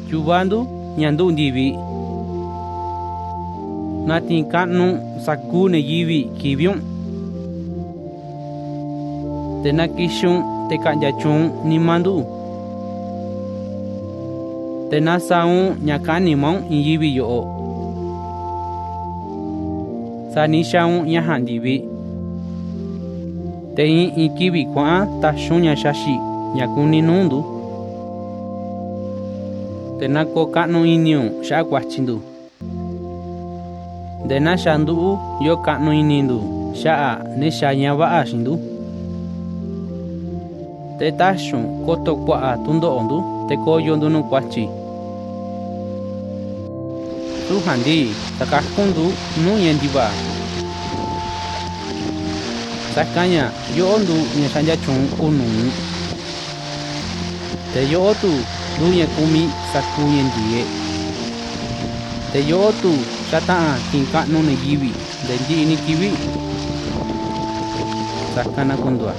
Chubandu ñandu ndivi. Natin kanu saku ne yivi kibion. Te nakishun te kanyachun ni mandu. Te nasaun ñakani mon yivi yo. Sanishaun ñahan ndivi. Te ikibi kwa tashun ñashashi ñakuni nundu. Te nako kanu iniun shakwachindu. De na shandu yo kanu inindu shaa ne shanyaba ashindu. Te tashun koto kwa tundo ondu te koyondu no kwachi. Tu handi takakundu nu yendiba. Sakanya yo ondu nyashanya chun unun. Te yo otu dunya kumi saku yendie. Te yo otu shataa kinka no ne yivi. Dendi ini kiwi. Sakana kundua.